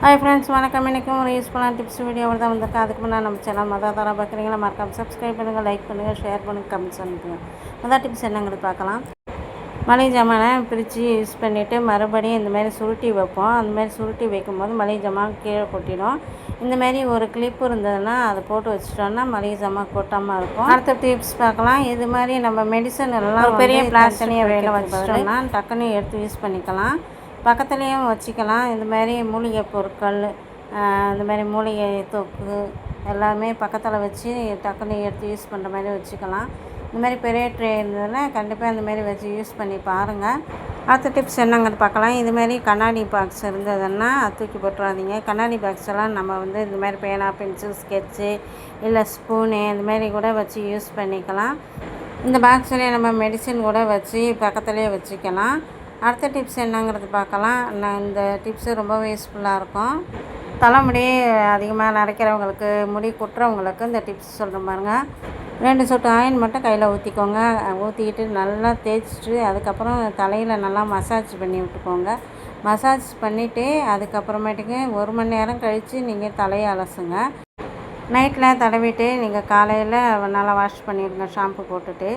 Hi friends, வணக்கம். இன்றைக்கும் ஒரு யூஸ்ஃபுல்லான டிப்ஸ் வீடியோவில் தான் வந்திருக்கேன். அதுக்கு முன்னாடி நம்ம சேனல் தர பார்க்குறீங்களா, மறக்காம சப்ஸ்கிரைப் பண்ணுங்கள், லைக் பண்ணுங்கள், ஷேர் பண்ணுங்கள், கமெண்ட்ஸ் அனுப்புங்க. மொதல் டிப்ஸ் என்னங்கிறது பார்க்கலாம். மளிகை ஜாமானை பிரித்து யூஸ் பண்ணிவிட்டு மறுபடியும் இந்தமாரி சுருட்டி வைப்போம். அந்தமாரி சுருட்டி வைக்கும்போது மளிகை ஜாமான் கீழே கொட்டிடும். இந்தமாரி ஒரு கிளிப்பு இருந்ததுன்னா அதை போட்டு வச்சிட்டோன்னா மளிகை ஜாமான் கொட்டாமல் இருக்கும். அடுத்த டிப்ஸ் பார்க்கலாம். இது மாதிரி நம்ம மெடிசன் எல்லாம் ஒரு பெரிய பிளாஸ்டிக் வேலை வச்சிட்டோம்னா டக்குன்னு எடுத்து யூஸ் பண்ணிக்கலாம். பக்கத்துலேயும் வச்சுக்கலாம். இதுமாரி மூலிகை பொருட்கள், இந்தமாரி மூலிகை தொக்கு எல்லாமே பக்கத்தில் வச்சு டக்குன்னு எடுத்து யூஸ் பண்ணுற மாதிரி வச்சுக்கலாம். இந்தமாரி பெரிய ட்ரே இருந்ததுன்னா கண்டிப்பாக இந்தமாரி வச்சு யூஸ் பண்ணி பாருங்கள். அடுத்த டிப்ஸ் என்னங்கிறது பார்க்கலாம். இதுமாரி கண்ணாடி பாக்ஸ் இருந்ததுன்னா தூக்கி போட்டுறாதீங்க. கண்ணாடி பாக்ஸ் எல்லாம் நம்ம இந்தமாரி பேனா, பென்சில், ஸ்கெட்சு இல்லை ஸ்பூனு இந்தமாரி கூட வச்சு யூஸ் பண்ணிக்கலாம். இந்த பாக்ஸ்லேயே நம்ம மெடிசின் கூட வச்சு பக்கத்துலேயே வச்சுக்கலாம். அடுத்த டிப்ஸ் என்னங்கிறது பார்க்கலாம். இந்த டிப்ஸு ரொம்பவே யூஸ்ஃபுல்லாக இருக்கும். தலைமுடி அதிகமாக நரைக்கிறவங்களுக்கு, முடி கொட்டுறவங்களுக்கு இந்த டிப்ஸ் சொல்கிறேன் பாருங்கள். 2 சொட்டு ஆயில் மட்டும் கையில் ஊற்றிக்கோங்க. ஊற்றிக்கிட்டு நல்லா தேய்ச்சிட்டு அதுக்கப்புறம் தலையில் நல்லா மசாஜ் பண்ணி விட்டுக்கோங்க. மசாஜ் பண்ணிவிட்டு அதுக்கப்புறமேட்டுக்கு 1 மணி நேரம் கழித்து நீங்கள் தலையை அலசுங்க. நைட்டில் தடவிட்டு நீங்கள் காலையில் நல்லா வாஷ் பண்ணிவிடுங்க ஷாம்பு போட்டுட்டு.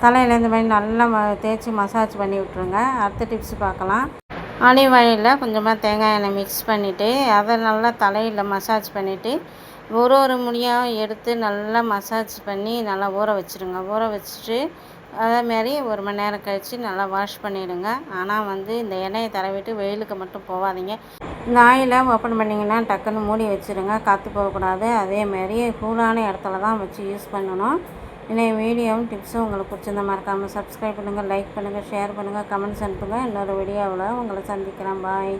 தலையில் இந்த மாதிரி நல்லா தேய்ச்சி மசாஜ் பண்ணி விட்ருங்க. அடுத்த டிப்ஸ் பார்க்கலாம். ஆலிவ் ஆயிலில் கொஞ்சமாக தேங்காய் எண்ணெய் மிக்ஸ் பண்ணிவிட்டு அதை நல்லா தலையில் மசாஜ் பண்ணிவிட்டு ஒரு முடியாக எடுத்து நல்லா மசாஜ் பண்ணி நல்லா ஊற வச்சுருங்க. ஊற வச்சுட்டு அதேமாரி 1 மணி நேரம் கழித்து நல்லா வாஷ் பண்ணிவிடுங்க. ஆனால் இந்த எண்ணெயை தடவிட்டு வெயிலுக்கு மட்டும் போகாதீங்க. இந்த ஆயிலை ஓப்பன் பண்ணிங்கன்னா டக்குன்னு மூடி வச்சுருங்க. காற்று போகக்கூடாது. அதேமாரி கூலான இடத்துல தான் வச்சு யூஸ் பண்ணணும். இன்னைய வீடியோவும் டிப்ஸும் உங்களுக்கு பிடிச்சிருந்தா மறக்காமல் சப்ஸ்கிரைப் பண்ணுங்கள், லைக் பண்ணுங்கள், ஷேர் பண்ணுங்கள், கமெண்ட்ஸ் அனுப்புங்க. இன்னொரு வீடியோவில் உங்களை சந்திக்கிறேன். பாய்.